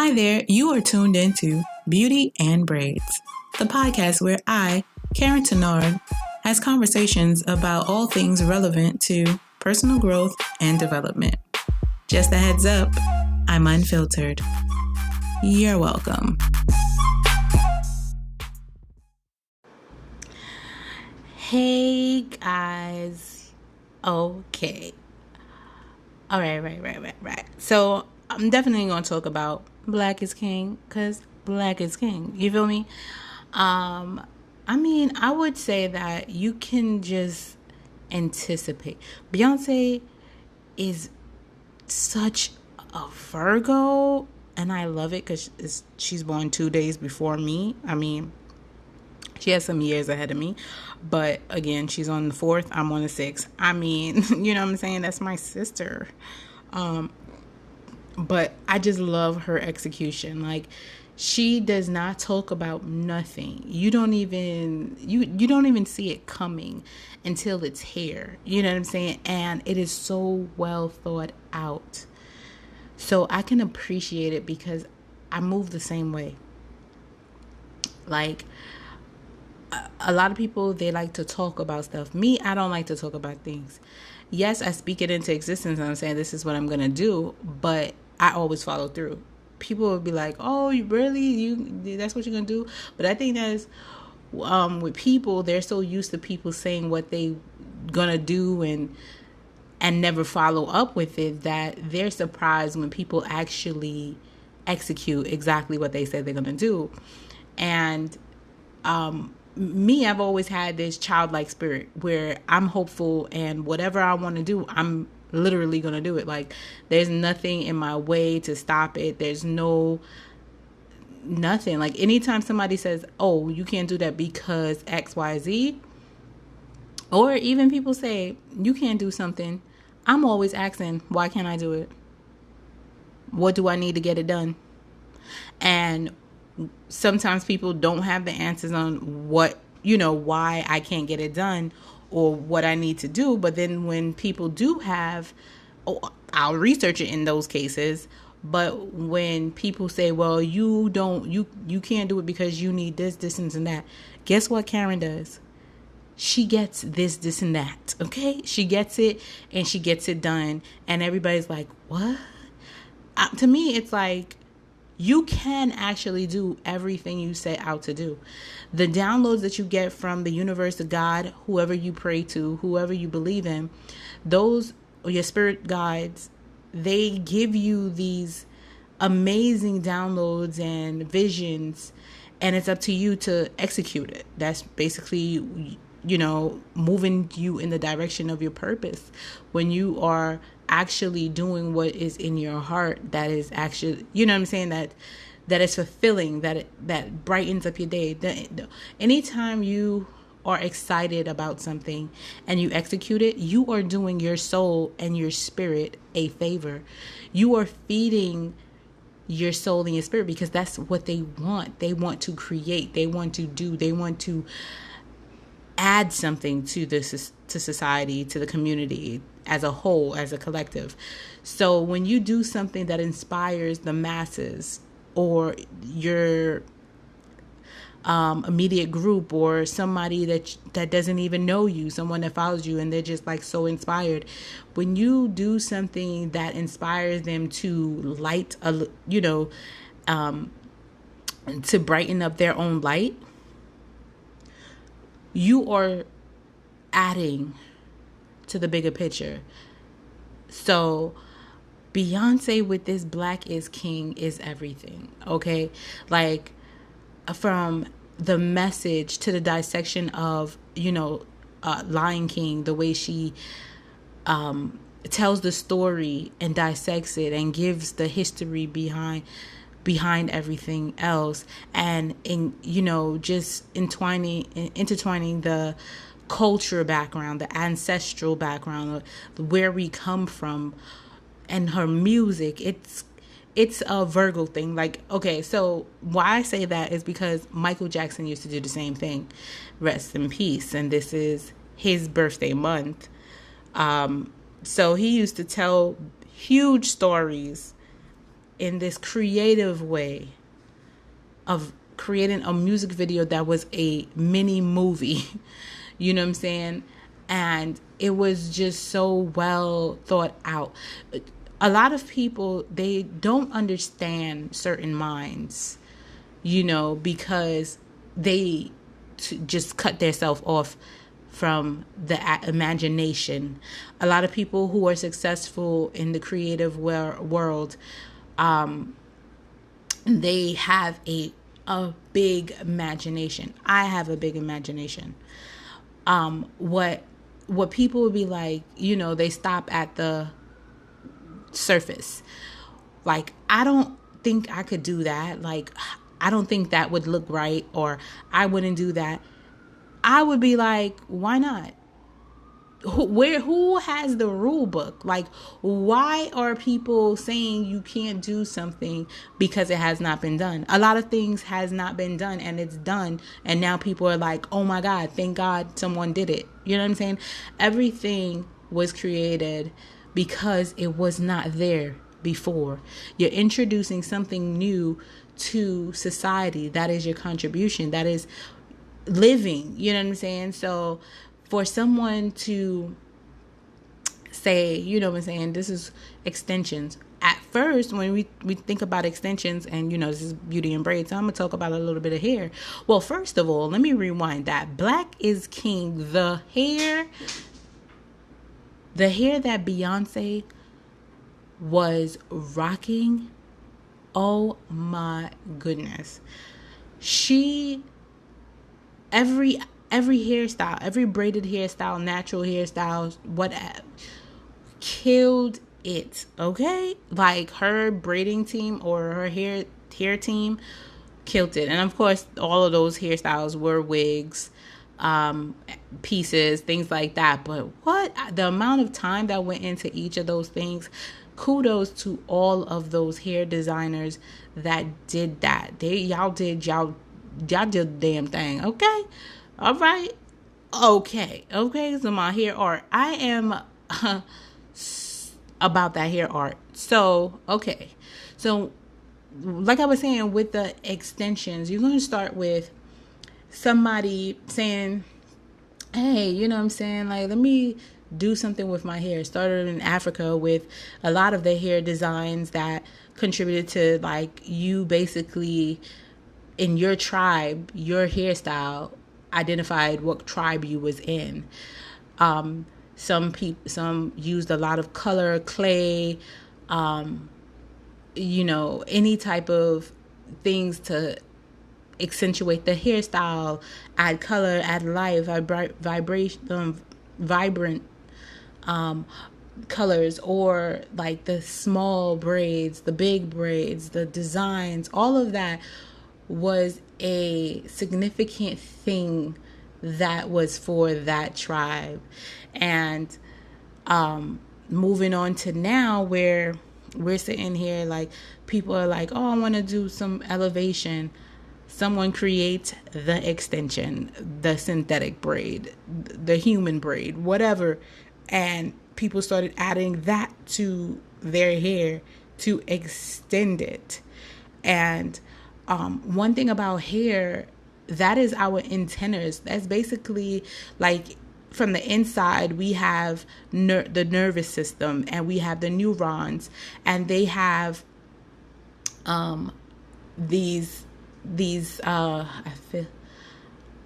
Hi there, you are tuned into Beauty and Braids, the podcast where I, Karyne Tenard, has conversations about all things relevant to personal growth and development. Just a heads up, I'm unfiltered. You're welcome. Hey guys. Okay. All right. So I'm definitely going to talk about Black is King because Black is King. You feel me? I would say that you can just anticipate. Beyoncé is such a Virgo, and I love it because she's born 2 days before me. She has some years ahead of me, but again, she's on the 4th, I'm on the 6th. You know what I'm saying? That's my sister. But I just love her execution. Like, she does not talk about nothing. You don't even see it coming until it's here. You know what I'm saying? And it is so well thought out. So I can appreciate it because I move the same way. Like, a lot of people, they like to talk about stuff. Me, I don't like to talk about things. Yes, I speak it into existence and I'm saying this is what I'm going to do, but I always follow through. People will be like, oh, you really? That's what you're going to do? But I think that's, with people, they're so used to people saying what they going to do and never follow up with it that they're surprised when people actually execute exactly what they said they're going to do. And, me, I've always had this childlike spirit where I'm hopeful and whatever I want to do, I'm literally going to do it. Like, there's nothing in my way to stop it. There's nothing. Like, anytime somebody says, oh, you can't do that because X, Y, Z, or even people say you can't do something, I'm always asking, why can't I do it? What do I need to get it done? And sometimes people don't have the answers on why I can't get it done or what I need to do. But then when people do have, I'll research it in those cases. But when people say, well, you can't do it because you need this, and that. Guess what Karyne does? She gets this, and that. Okay. She gets it and she gets it done. And everybody's like, what? To me, it's like, you can actually do everything you set out to do. The downloads that you get from the universe, the God, whoever you pray to, whoever you believe in, those, your spirit guides, they give you these amazing downloads and visions, and it's up to you to execute it. That's basically, moving you in the direction of your purpose. When you are actually doing what is in your heart, that is actually, that is fulfilling, that brightens up your day. Anytime you are excited about something and you execute it, you are doing your soul and your spirit a favor. You are feeding your soul and your spirit because that's what they want. They want to create. They want to do. They want to add something to this, to society, to the community as a whole, as a collective. So when you do something that inspires the masses or your immediate group or somebody that doesn't even know you, someone that follows you and they're just like so inspired, when you do something that inspires them to light to brighten up their own light, you are adding to the bigger picture. So Beyoncé with this Black is King is everything. Okay. Like, from the message to the dissection of, Lion King, the way she, tells the story and dissects it and gives the history behind everything else, and just intertwining the culture background, the ancestral background, where we come from, and her music. It's a Virgo thing. Like, okay, so why I say that is because Michael Jackson used to do the same thing. Rest in peace. And this is his birthday month. So he used to tell huge stories in this creative way of creating a music video that was a mini movie. You know what I'm saying? And it was just so well thought out. A lot of people, they don't understand certain minds, because they just cut themselves off from the imagination. A lot of people who are successful in the creative world, they have a big imagination. I have a big imagination. What people would be like, they stop at the surface. Like, I don't think I could do that. Like, I don't think that would look right, or I wouldn't do that. I would be like, why not? Who has the rule book? Like, why are people saying you can't do something because it has not been done? A lot of things has not been done, and it's done, and now people are like, oh my God, thank God someone did it. You know what I'm saying? Everything was created because it was not there before. You're introducing something new to society. That is your contribution. That is living. You know what I'm saying? So for someone to say, this is extensions. At first, when we think about extensions, and this is beauty and braids, so I'm gonna talk about a little bit of hair. Well, first of all, let me rewind that. Black is king. The hair that Beyoncé was rocking, oh my goodness. Every hairstyle, every braided hairstyle, natural hairstyles, whatever, killed it, okay? Like, her braiding team or her hair team killed it. And of course, all of those hairstyles were wigs, pieces, things like that. But the amount of time that went into each of those things, kudos to all of those hair designers that did that. Y'all did the damn thing, okay? All right. Okay. So my hair art, I am about that hair art. So, okay. So, like I was saying, with the extensions, you're going to start with somebody saying, hey, you know what I'm saying? Like, let me do something with my hair. Started in Africa with a lot of the hair designs that contributed to, like, you basically, in your tribe, your hairstyle identified what tribe you was in. Some used a lot of color, clay, any type of things to accentuate the hairstyle, add color, add life, vibrant colors, or like the small braids, the big braids, the designs. All of that was a significant thing that was for that tribe. And moving on to now, where we're sitting here, like, people are like, oh, I want to do some elevation. Someone creates the extension, the synthetic braid, the human braid, whatever. And people started adding that to their hair to extend it. And one thing about hair, that is our antennas. That's basically like, from the inside, we have the nervous system, and we have the neurons, and they have these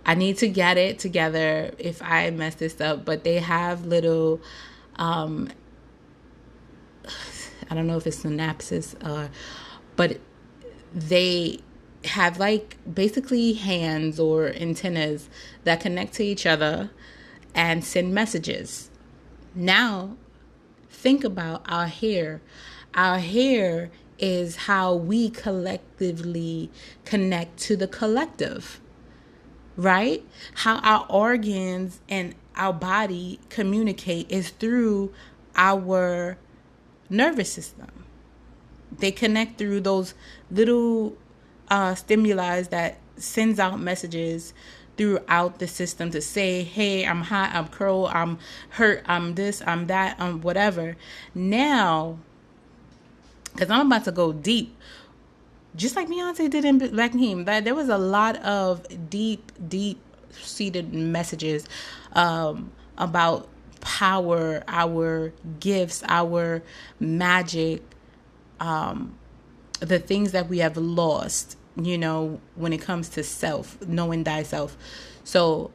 I need to get it together if I mess this up, but they have little I don't know if it's synapses, but they have, like, basically hands or antennas that connect to each other and send messages. Now, think about our hair. Our hair is how we collectively connect to the collective, right? How our organs and our body communicate is through our nervous system. They connect through those little stimuli that sends out messages throughout the system to say, hey, I'm hot, I'm cold, I'm hurt, I'm this, I'm that, whatever. Now, because I'm about to go deep, just like Beyonce did in Black Him. That there was a lot of deep seated messages about power, our gifts, our magic, the things that we have lost, when it comes to self, knowing thyself. So,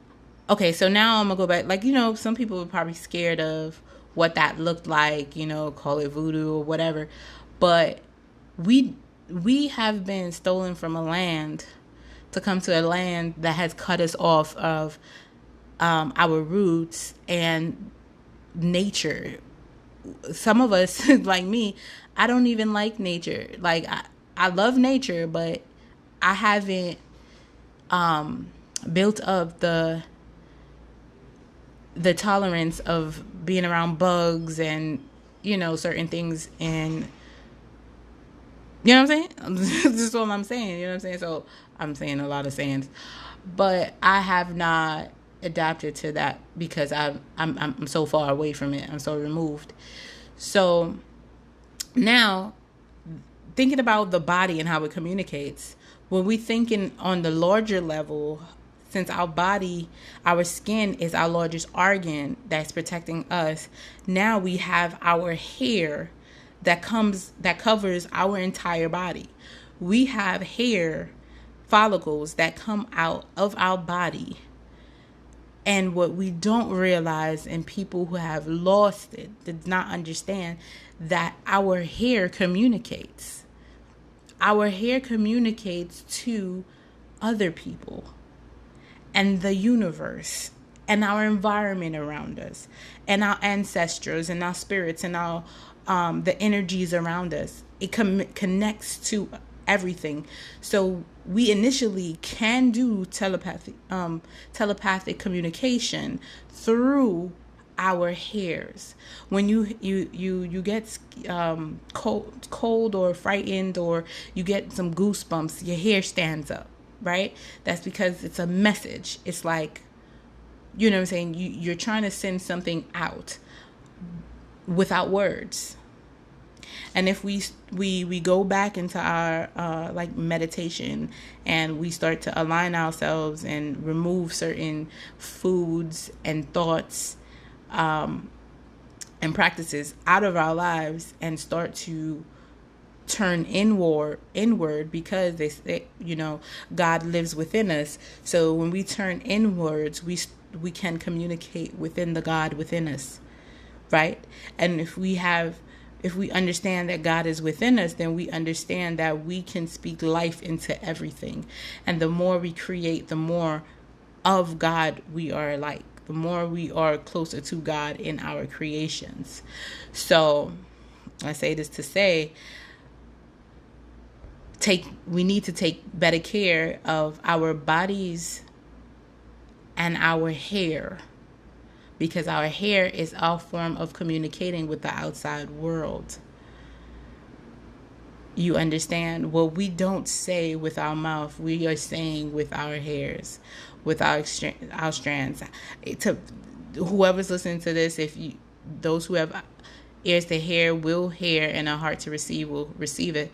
okay, so now I'm gonna go back. Like, some people were probably scared of what that looked like, call it voodoo or whatever. But we have been stolen from a land to come to a land that has cut us off of our roots and nature. Some of us, like me, I don't even like nature. Like, I love nature, but I haven't built up the tolerance of being around bugs and certain things, and you know what I'm saying? This is all I'm saying. You know what I'm saying? So I'm saying a lot of sayings, but I have not adapted to that because I'm so far away from it. I'm so removed. So now, thinking about the body and how it communicates, when we thinking on the larger level, since our body, our skin is our largest organ that's protecting us, now we have our hair that covers our entire body. We have hair follicles that come out of our body. And what we don't realize, and people who have lost it did not understand, that our hair communicates. Our hair communicates to other people and the universe and our environment around us and our ancestors and our spirits and our the energies around us. It connects to everything. So we initially can do telepathic communication through our hairs. When you get cold or frightened, or you get some goosebumps, your hair stands up, right? That's because it's a message. It's like, you know what I'm saying? You're trying to send something out without words. And if we go back into our like meditation, and we start to align ourselves and remove certain foods and thoughts and practices out of our lives, and start to turn inward, because they say, God lives within us. So when we turn inwards, we can communicate within the God within us, right? And if we understand that God is within us, then we understand that we can speak life into everything. And the more we create, the more of God we are like, the more we are closer to God in our creations. So I say this to say, we need to take better care of our bodies and our hair, because our hair is our form of communicating with the outside world. You understand? What we don't say with our mouth, we are saying with our hairs, with our strands. To whoever's listening to this, those who have ears to hear will hear, and a heart to receive will receive it.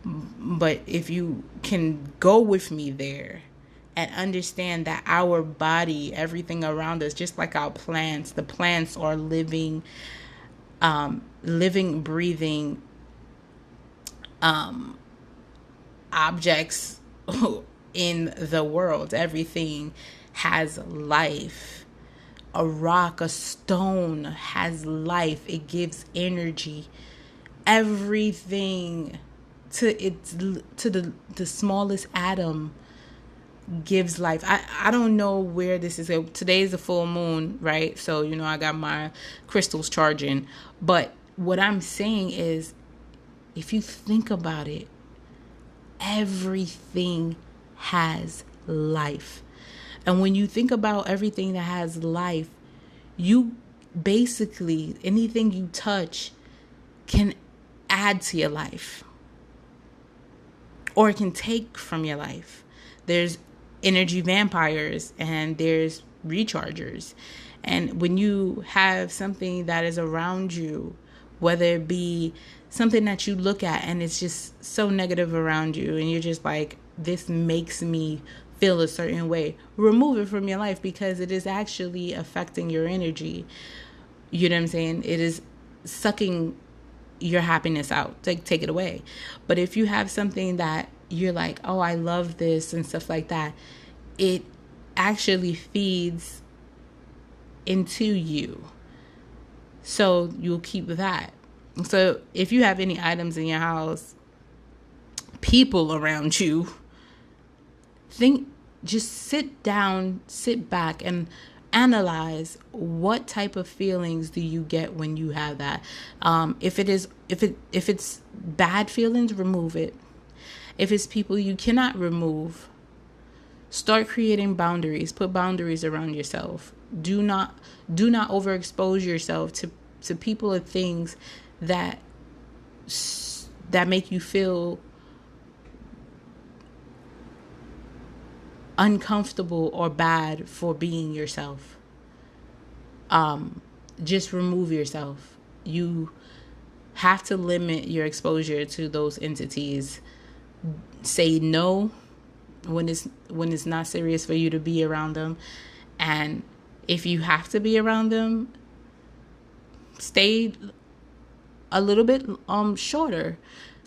But if you can go with me there and understand that our body, everything around us, just like our plants, the plants are living, breathing objects in the world. Everything has life. A rock, a stone has life. It gives energy. Everything to the smallest atom gives life. I don't know where this is. Today is a full moon, right? So, I got my crystals charging. But what I'm saying is, if you think about it, everything has life. And when you think about everything that has life, you basically, anything you touch can add to your life, or it can take from your life. There's energy vampires and there's rechargers. And when you have something that is around you, whether it be something that you look at and it's just so negative around you and you're just like, this makes me feel a certain way. Remove it from your life because it is actually affecting your energy. You know what I'm saying? It is sucking your happiness out. Take it away. But if you have something that you're like, oh, I love this and stuff like that, it actually feeds into you. So you'll keep that. So if you have any items in your house, people around you, just sit down, sit back and analyze what type of feelings do you get when you have that. If it's bad feelings, remove it. If it's people you cannot remove, start creating boundaries. Put boundaries around yourself. Do not overexpose yourself to people or things that make you feel uncomfortable or bad for being yourself. Just remove yourself. You have to limit your exposure to those entities. Say no when it's not serious for you to be around them. And if you have to be around them, stay a little bit shorter.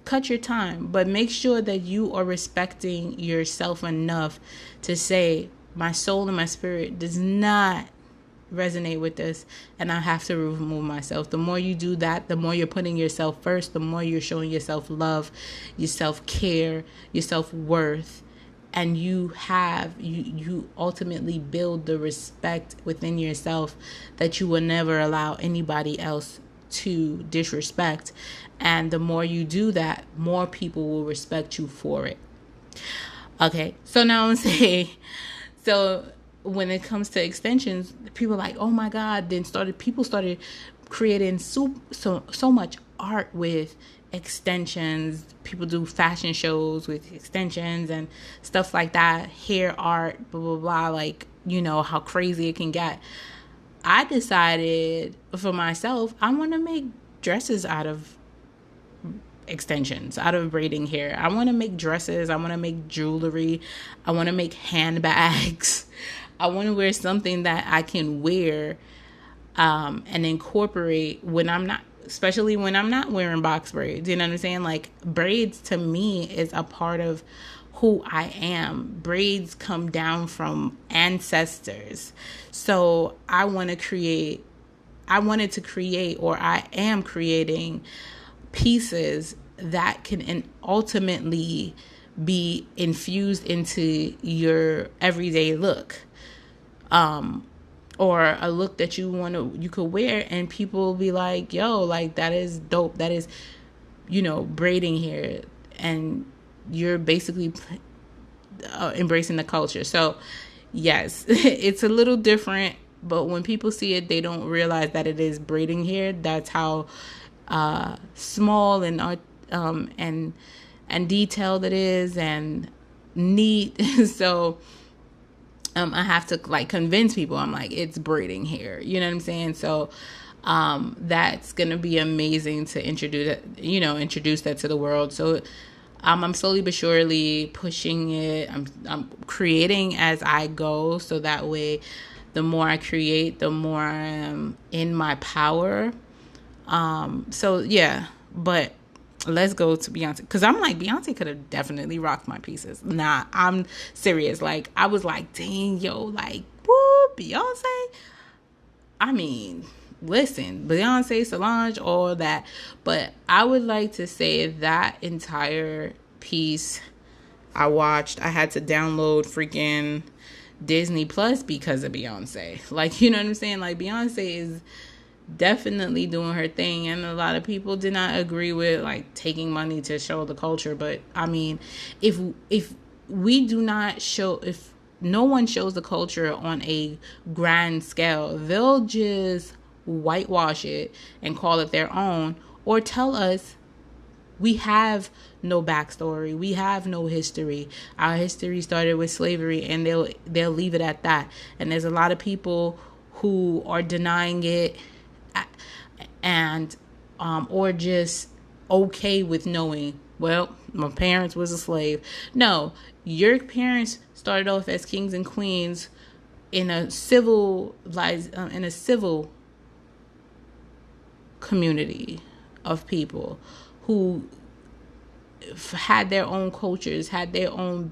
Cut your time, but make sure that you are respecting yourself enough to say, my soul and my spirit does not resonate with this and I have to remove myself. The more you do that, the more you're putting yourself first, the more you're showing yourself love, your self-care, your self-worth, and you ultimately build the respect within yourself that you will never allow anybody else to disrespect. And the more you do that, more people will respect you for it. Okay, so now I'm saying, so when it comes to extensions, people are like, oh my God, people started creating so much art with extensions. People do fashion shows with extensions and stuff like that, hair art, blah, blah, blah, like, you know, how crazy it can get. I decided for myself, I want to make dresses out of extensions, out of braiding hair. I want to make dresses. I want to make jewelry. I want to make handbags. I want to wear something that I can wear and incorporate when I'm not, especially when I'm not wearing box braids. You know what I'm saying? Like, braids to me is a part of who I am. Braids come down from ancestors. So I wanted to create, or I am creating pieces that can ultimately be infused into your everyday look. Or a look that you could wear and people will be like, yo, like, that is dope. That is, you know, braiding hair. And you're basically embracing the culture. So yes, it's a little different, but when people see it, they don't realize that it is braiding hair. That's how small and detailed it is and neat. So I have to like convince people. I'm like, it's braiding hair. You know what I'm saying? So that's gonna be amazing to introduce that to the world. So I'm slowly but surely pushing it. I'm creating as I go, so that way the more I create, the more I am in my power. So yeah, but let's go to Beyonce, because I'm like, Beyonce could have definitely rocked my pieces. Nah, I'm serious. Like, I was like, dang, yo, like, woo, Beyonce. I mean, listen, Beyonce, Solange, all that. But I would like to say that entire piece I watched, I had to download freaking Disney Plus because of Beyonce. Like, you know what I'm saying? Like, Beyonce is definitely doing her thing, and a lot of people did not agree with like taking money to show the culture. But I mean, if we do not show, if no one shows the culture on a grand scale, they'll just whitewash it and call it their own, or tell us we have no backstory, we have no history, our history started with slavery, and they'll leave it at that. And there's a lot of people who are denying it, and or just okay with knowing, well, my parents was a slave. No, your parents started off as kings and queens in a civil community of people who had their own cultures, had their own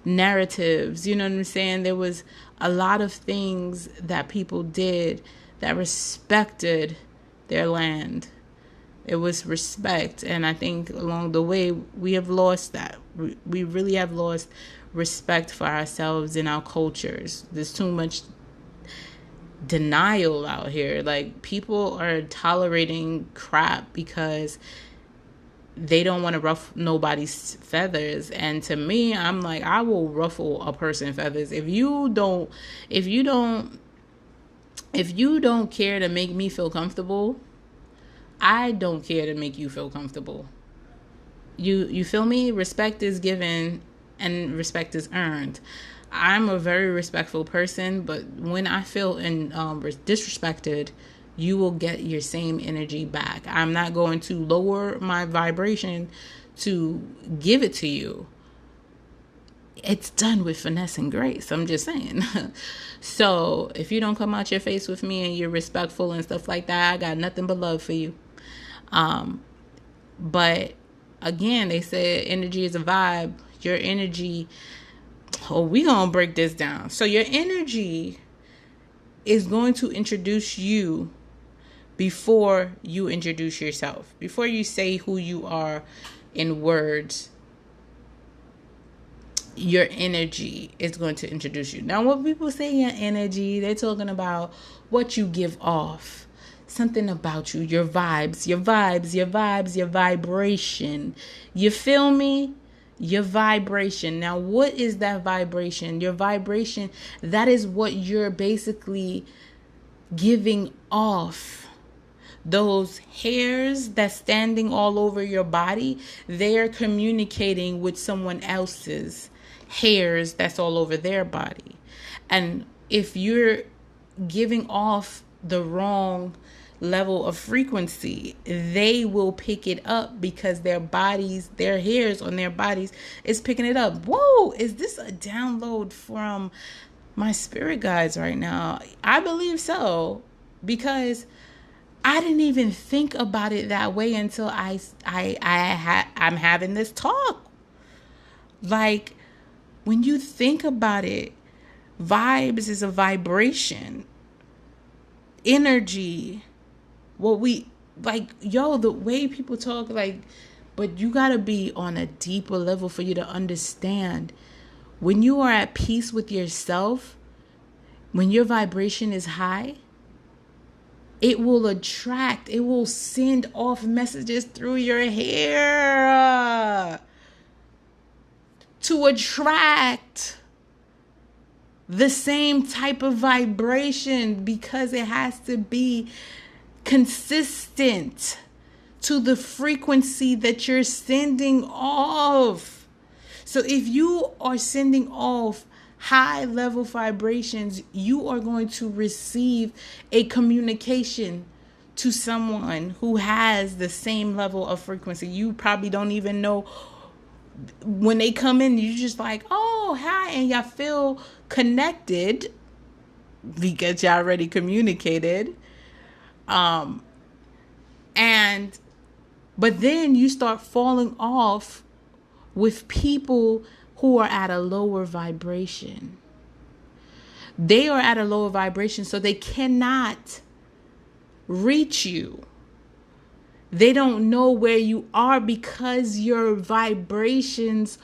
narratives. You know what I'm saying? There was a lot of things that people did that respected their land. It was respect. And I think along the way, we have lost that. We really have lost respect for ourselves and our cultures. There's too much denial out here. Like, people are tolerating crap because they don't want to ruffle nobody's feathers. And to me, I'm like, I will ruffle a person's feathers if you don't care to make me feel comfortable. I don't care to make you feel comfortable. You feel me? Respect is given and respect is earned. I'm a very respectful person, but when I feel disrespected, you will get your same energy back. I'm not going to lower my vibration to give it to you. It's done with finesse and grace. I'm just saying. So if you don't come out your face with me and you're respectful and stuff like that, I got nothing but love for you. But again, they said energy is a vibe. Your energy, we gonna break this down. So your energy is going to introduce you before you introduce yourself. Before you say who you are in words, your energy is going to introduce you. Now, when people say your energy, they're talking about what you give off. Something about you, your vibes, your vibration. You feel me? Your vibration. Now, what is that vibration? Your vibration, that is what you're basically giving off. Those hairs that's standing all over your body, they're communicating with someone else's hairs that's all over their body. And if you're giving off the wrong level of frequency, they will pick it up because their bodies, their hairs on their bodies is picking it up. Whoa, is this a download from my spirit guides right now? I believe so, because I didn't even think about it that way until I'm having this talk. Like, when you think about it, vibes is a vibration, energy. What we like, the way people talk, like, but you gotta be on a deeper level for you to understand. When you are at peace with yourself, when your vibration is high, it will attract, it will send off messages through your hair to attract the same type of vibration, because it has to be consistent to the frequency that you're sending off. So if you are sending off high level vibrations, you are going to receive a communication to someone who has the same level of frequency. You probably don't even know. When they come in, you're just like, oh, hi, and y'all feel connected because y'all already communicated. But then you start falling off with people who are at a lower vibration. They are at a lower vibration, so they cannot reach you. They don't know where you are because your vibrations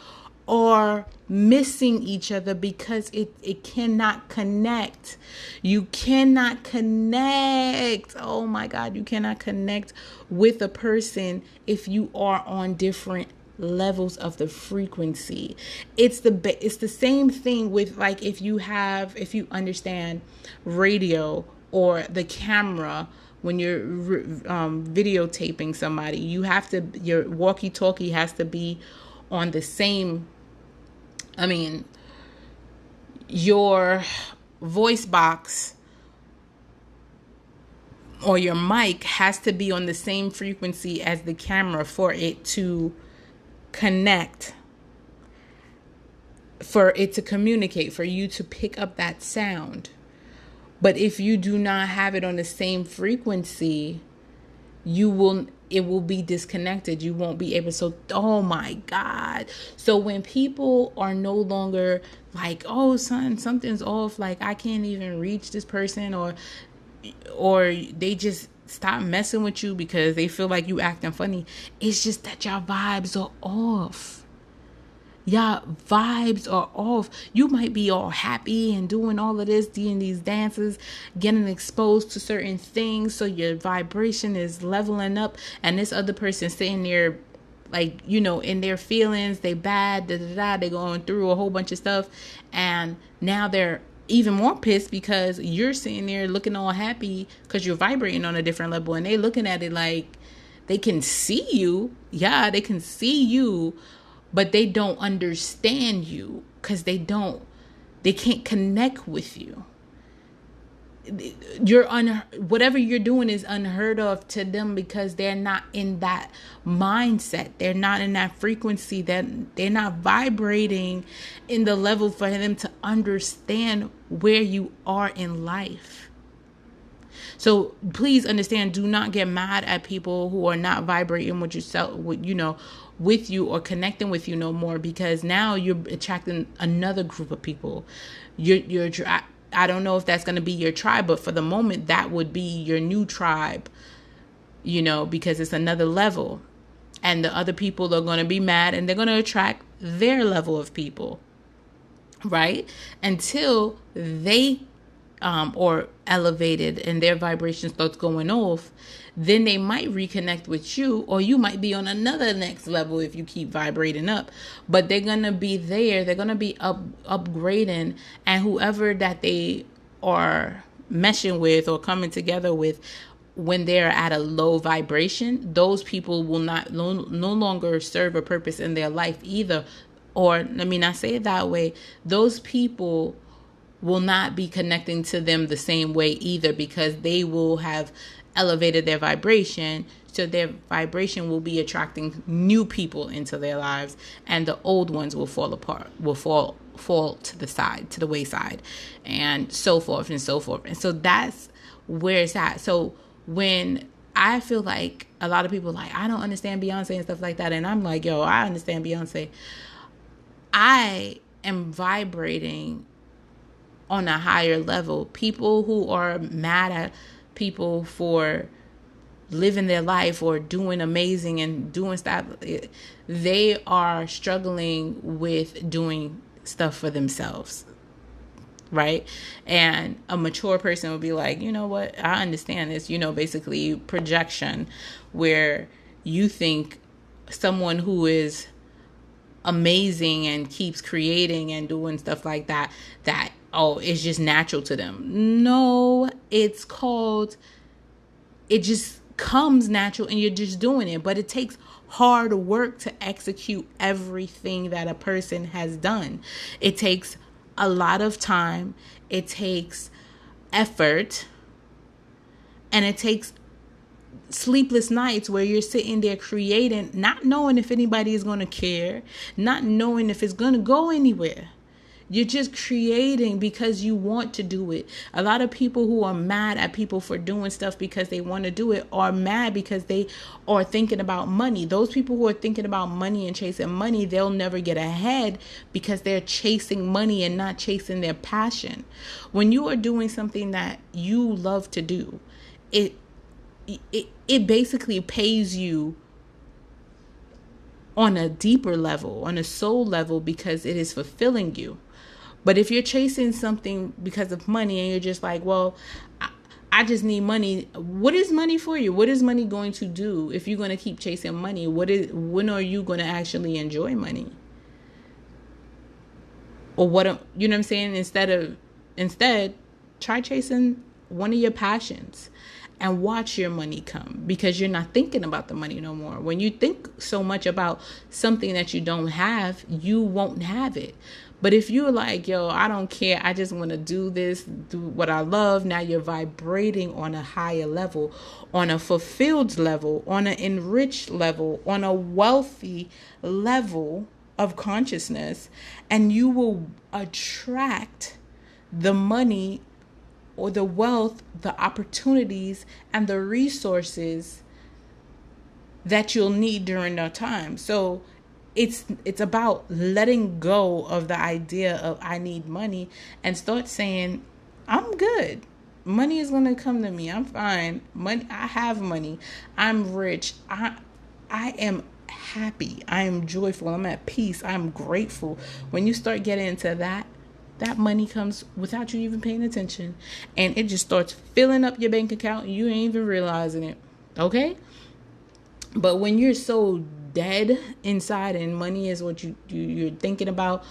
are missing each other, because it cannot connect. You cannot connect. Oh my God, you cannot connect with a person if you are on different levels of the frequency. It's the same thing with, like, if you understand radio or the camera. When you're videotaping somebody, your walkie-talkie has to be on the same, your voice box or your mic has to be on the same frequency as the camera for it to connect, for it to communicate, for you to pick up that sound. But if you do not have it on the same frequency, it will be disconnected. You won't be able. So, oh my God. So when people are no longer like, oh son, something's off, like I can't even reach this person, or they just stop messing with you because they feel like you acting funny, it's just that your vibes are off. Y'all vibes are off. You might be all happy and doing all of this, doing these dances, getting exposed to certain things, so your vibration is leveling up, and this other person sitting there like, in their feelings, they bad, they're going through a whole bunch of stuff, and now they're even more pissed because you're sitting there looking all happy because you're vibrating on a different level, and they looking at it like they can see you. Yeah, they can see you, but they don't understand you because they can't connect with you. Whatever you're doing is unheard of to them because they're not in that mindset. They're not in that frequency, that they're not vibrating in the level for them to understand where you are in life. So please understand, do not get mad at people who are not vibrating with yourself, with you or connecting with you no more, because now you're attracting another group of people. I don't know if that's going to be your tribe, but for the moment, that would be your new tribe, because it's another level. And the other people are going to be mad and they're going to attract their level of people, right? Until they or elevated and their vibration starts going off, then they might reconnect with you, or you might be on another next level if you keep vibrating up. But they're going to be there. They're going to be upgrading, and whoever that they are meshing with or coming together with, when they're at a low vibration, those people will no longer serve a purpose in their life either. Or let me not say it that way. Those people will not be connecting to them the same way either, because they will have elevated their vibration. So their vibration will be attracting new people into their lives, and the old ones will fall apart, will fall to the side, to the wayside, and so forth and so forth. And so that's where it's at. So when I feel like a lot of people like, I don't understand Beyonce and stuff like that, and I'm like, yo, I understand Beyonce. I am vibrating on a higher level. People who are mad at people for living their life or doing amazing and doing stuff, they are struggling with doing stuff for themselves, right? And a mature person would be like, you know what, I understand this, basically projection, where you think someone who is amazing and keeps creating and doing stuff like that, it's just natural to them. No, it just comes natural and you're just doing it. But it takes hard work to execute everything that a person has done. It takes a lot of time. It takes effort. And it takes sleepless nights where you're sitting there creating, not knowing if anybody is going to care, not knowing if it's going to go anywhere. You're just creating because you want to do it. A lot of people who are mad at people for doing stuff because they want to do it are mad because they are thinking about money. Those people who are thinking about money and chasing money, they'll never get ahead because they're chasing money and not chasing their passion. When you are doing something that you love to do, it basically pays you on a deeper level, on a soul level, because it is fulfilling you. But if you're chasing something because of money and you're just like, well, I just need money. What is money for you? What is money going to do if you're going to keep chasing money? When are you going to actually enjoy money? Or what I'm saying? Instead, try chasing one of your passions. and watch your money come, because you're not thinking about the money no more. When you think so much about something that you don't have, you won't have it. But if you're like, yo, I don't care, I just want to do this, do what I love, now you're vibrating on a higher level, on a fulfilled level, on an enriched level, on a wealthy level of consciousness, and you will attract the money or the wealth, the opportunities, and the resources that you'll need during that time. So it's about letting go of the idea of I need money and start saying, I'm good. Money is going to come to me. I'm fine. Money, I have money. I'm rich. I am happy. I am joyful. I'm at peace. I'm grateful. When you start getting into that money comes without you even paying attention, and it just starts filling up your bank account. You ain't even realizing it. Okay? But when you're so dead inside and money is what you're thinking about,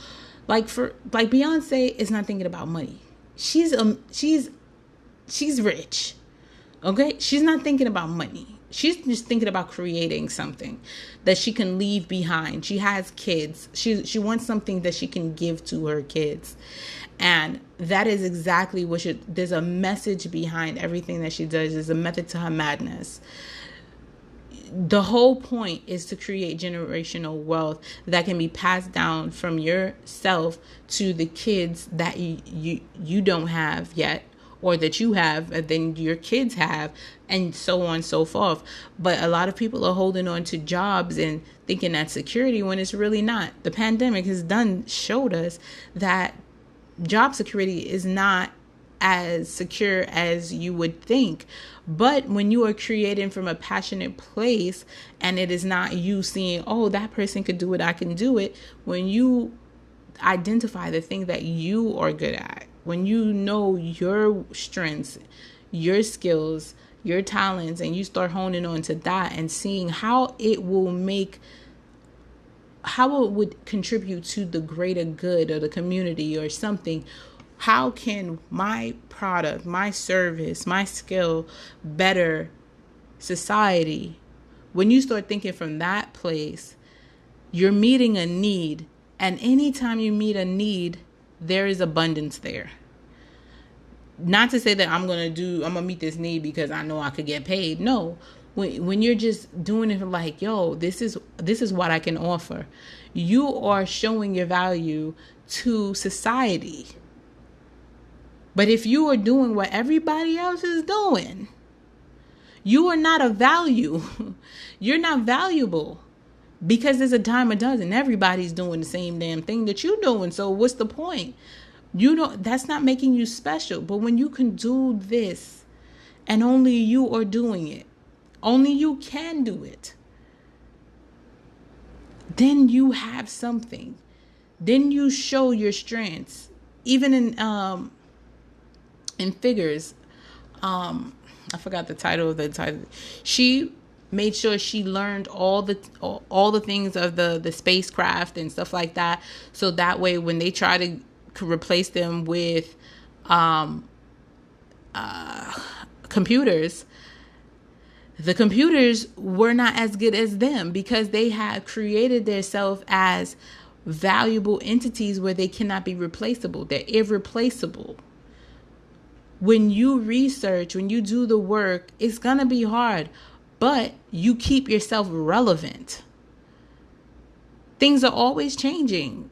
like Beyoncé is not thinking about money. She's rich. Okay? She's not thinking about money. She's just thinking about creating something that she can leave behind. She has kids. She wants something that she can give to her kids. And that is exactly what there's a message behind everything that she does. There's a method to her madness. The whole point is to create generational wealth that can be passed down from yourself to the kids that you don't have yet, or that you have, and then your kids have, and so on and so forth. But a lot of people are holding on to jobs and thinking that's security when it's really not. The pandemic has showed us that job security is not as secure as you would think. But when you are creating from a passionate place, and it is not you seeing, oh, that person could do it, I can do it. When you identify the thing that you are good at, when you know your strengths, your skills, your talents, and you start honing on to that and seeing how it would contribute to the greater good of the community or something. How can my product, my service, my skill better society? When you start thinking from that place, you're meeting a need. And anytime you meet a need, there is abundance there. Not to say that I'm going to meet this need because I know I could get paid. No. When you're just doing it like, yo, this is what I can offer. You are showing your value to society. But if you are doing what everybody else is doing, you are not of value. You're not valuable, because there's a dime a dozen. Everybody's doing the same damn thing that you're doing. So what's the point? That's not making you special. But when you can do this, and only you are doing it, only you can do it, then you have something. Then you show your strengths. Even in figures, I forgot the title of the title. She made sure she learned all the things of the spacecraft and stuff like that, so that way when they try to replace them with computers, the computers were not as good as them, because they had created themselves as valuable entities where they cannot be replaceable. They're irreplaceable. When you research, when you do the work, it's going to be hard, but you keep yourself relevant. Things are always changing.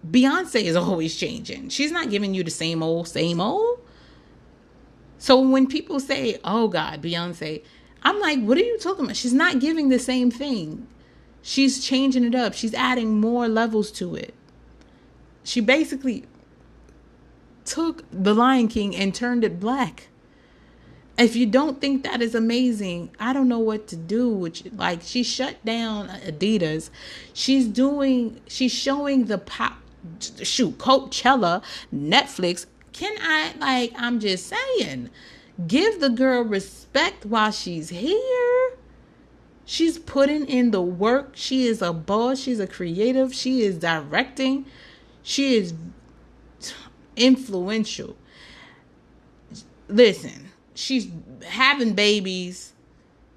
Beyoncé is always changing. She's not giving you the same old, same old. So when people say, oh God, Beyoncé, I'm like, what are you talking about? She's not giving the same thing. She's changing it up. She's adding more levels to it. She basically took The Lion King and turned it black. If you don't think that is amazing, I don't know what to do with you. Like, she shut down Adidas. She's showing the Coachella, Netflix. I'm just saying, give the girl respect while she's here. She's putting in the work. She is a boss. She's a creative. She is directing. She is influential. Listen, she's having babies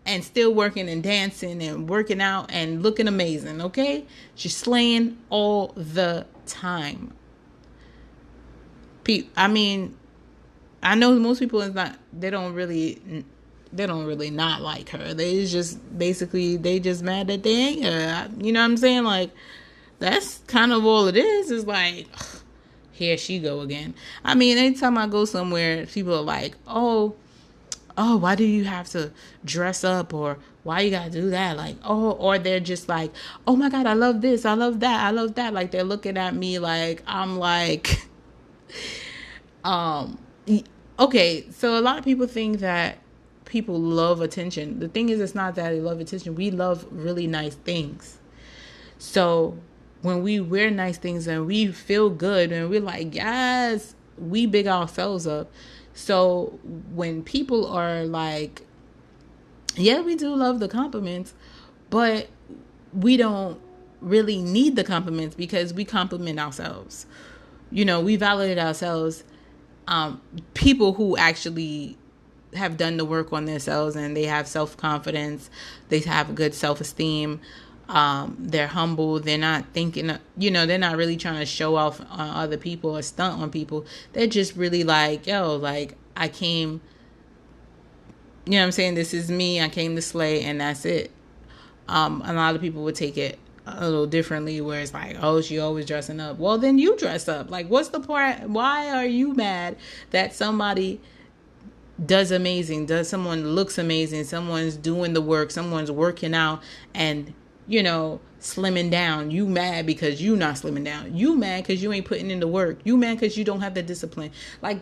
and still working and dancing and working out and looking amazing, okay? She's slaying all the time. I mean, I know most people they don't really not like her. They just they just mad that they ain't her. You know what I'm saying? Like, that's kind of all it is. It's like, ugh, here she go again. I mean, anytime I go somewhere, people are like, oh, why do you have to dress up, or why you gotta do that? Like, oh, or they're just like, oh my God, I love this, I love that, I love that. Like, they're looking at me like I'm like, okay. So a lot of people think that people love attention. The thing is, it's not that they love attention. We love really nice things. So when we wear nice things and we feel good and we're like, yes, we big ourselves up. So when people are like, yeah, we do love the compliments, but we don't really need the compliments because we compliment ourselves. You know, we validate ourselves. People who actually have done the work on themselves and they have self-confidence, they have good self-esteem, they're humble, they're not thinking, they're not really trying to show off on other people or stunt on people. They're just really like, yo, like, I came, you know what I'm saying, this is me, I came to slay, and that's it. A lot of people would take it a little differently, where it's like, oh, she always dressing up. Well, then you dress up. Like, what's the point? Why are you mad that somebody does amazing, someone looks amazing, someone's doing the work, someone's working out and, slimming down? You mad because you not slimming down. You mad because you ain't putting in the work. You mad because you don't have the discipline. Like,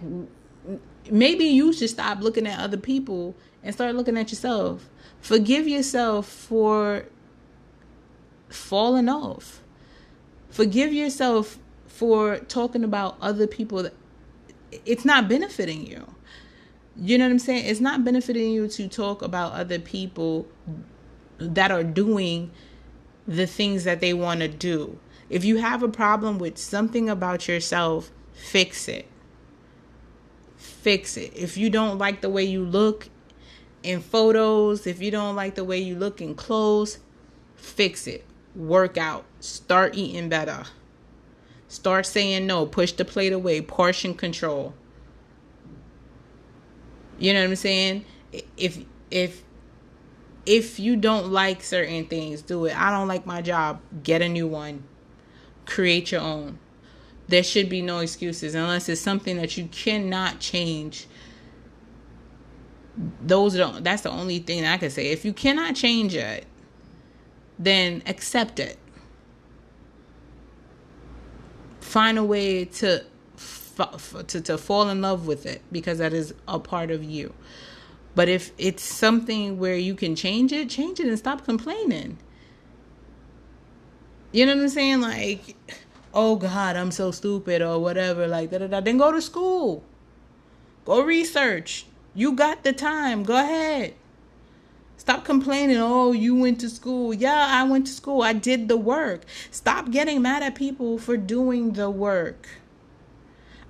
maybe you should stop looking at other people and start looking at yourself. Forgive yourself for falling off. Forgive yourself for talking about other people that it's not benefiting you. You know what I'm saying? It's not benefiting you to talk about other people that are doing the things that they want to do. If you have a problem with something about yourself, fix it. Fix it. If you don't like the way you look in photos, if you don't like the way you look in clothes, fix it. Work out. Start eating better. Start saying no. Push the plate away. Portion control. You know what I'm saying? If you don't like certain things, do it. I don't like my job. Get a new one. Create your own. There should be no excuses unless it's something that you cannot change. That's the only thing I can say. If you cannot change it, then accept it. Find a way to fall in love with it, because that is a part of you. But if it's something where you can change it and stop complaining. You know what I'm saying? Like, oh God, I'm so stupid or whatever, like da-da-da. Then go to school. Go research. You got the time. Go ahead. Stop complaining. Oh, you went to school. Yeah, I went to school. I did the work. Stop getting mad at people for doing the work.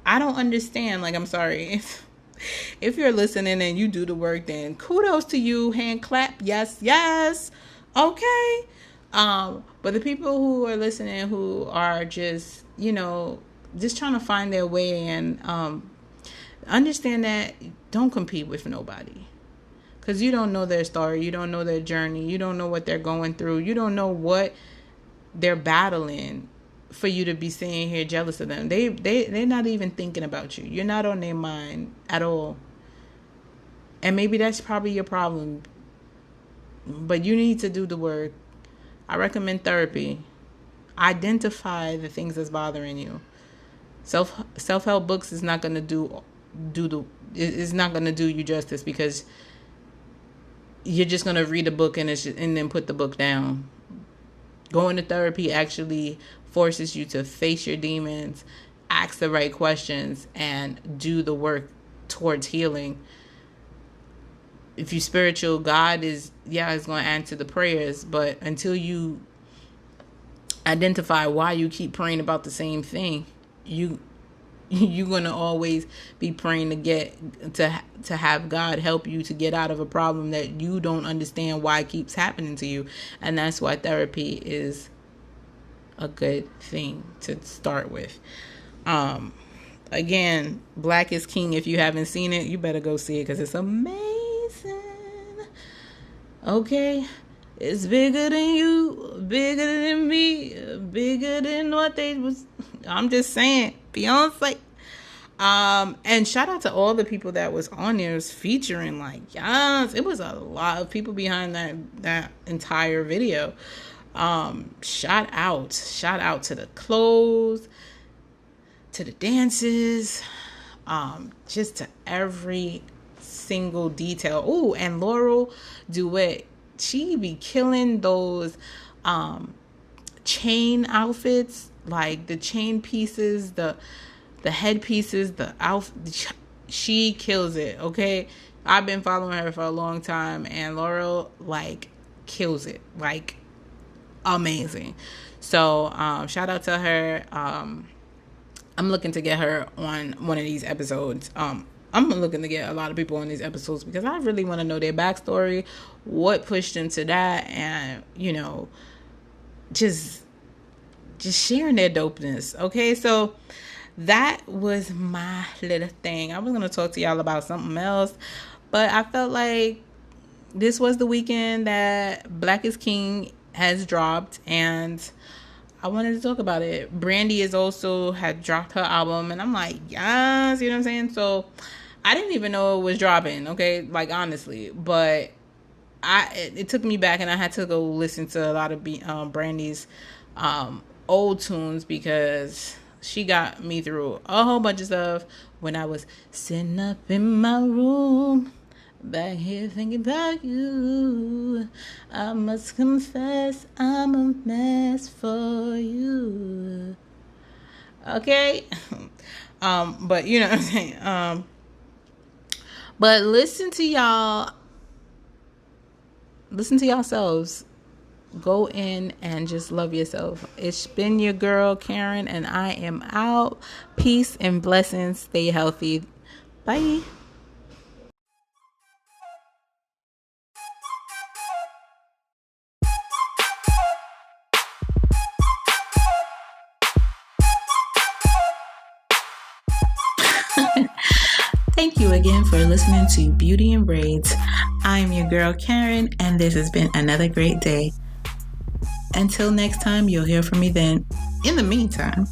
I don't understand. Like, I'm sorry. If you're listening and you do the work, then kudos to you. Hand clap. Yes, yes. Okay. But the people who are listening who are just, just trying to find their way and understand that don't compete with nobody. Because you don't know their story. You don't know their journey. You don't know what they're going through. You don't know what they're battling for you to be sitting here jealous of them. They're not even thinking about you. You're not on their mind at all. And maybe that's probably your problem. But you need to do the work. I recommend therapy. Identify the things that's bothering you. Self-help books is not going to it's not going to do you justice, because you're just going to read a book and then put the book down. Going to therapy actually forces you to face your demons, ask the right questions, and do the work towards healing. If you're spiritual, God is going to answer the prayers, but until you identify why you keep praying about the same thing, you you're gonna always be praying to have God help you to get out of a problem that you don't understand why it keeps happening to you. And that's why therapy is a good thing to start with. Again, Black is King. If you haven't seen it, you better go see it because it's amazing. Okay, it's bigger than you, bigger than me, bigger than what they was. I'm just saying, Beyonce. And shout out to all the people that was on there, was featuring, like, yes, it was a lot of people behind that entire video. Shout out to the clothes, to the dances, just to every single detail. Oh, and Laurel Duet, she be killing those chain outfits, like the chain pieces, the head pieces, the outfit. She kills it. Okay, I've been following her for a long time, and Laurel, like, kills it, like, amazing. So shout out to her. I'm looking to get her on one of these episodes. I'm looking to get a lot of people on these episodes because I really want to know their backstory, what pushed them to that, and, you know, just sharing their dopeness. Okay, so that was my little thing. I was going to talk to y'all about something else, but I felt like this was the weekend that Black is King has dropped, and I wanted to talk about it. Brandy is also had dropped her album, and I'm like, yes, you know what I'm saying? So I didn't even know it was dropping, okay, like, honestly, but it took me back, and I had to go listen to a lot of Brandy's old tunes because she got me through a whole bunch of stuff when I was sitting up in my room back here thinking about you. I must confess I'm a mess for you. Okay? But you know what I'm saying? But listen to yourselves. Go in and just love yourself. It's been your girl, Karyne, and I am out. Peace and blessings. Stay healthy. Bye. Thank you again for listening to Beauty and Braids. I'm your girl, Karyne, and this has been another great day. Until next time, you'll hear from me then. In the meantime,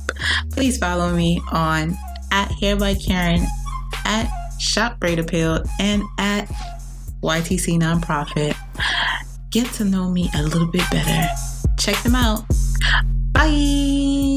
please follow me on @HairByKaryne, @ShopBraidAppeal, and @YTC Nonprofit. Get to know me a little bit better. Check them out. Bye.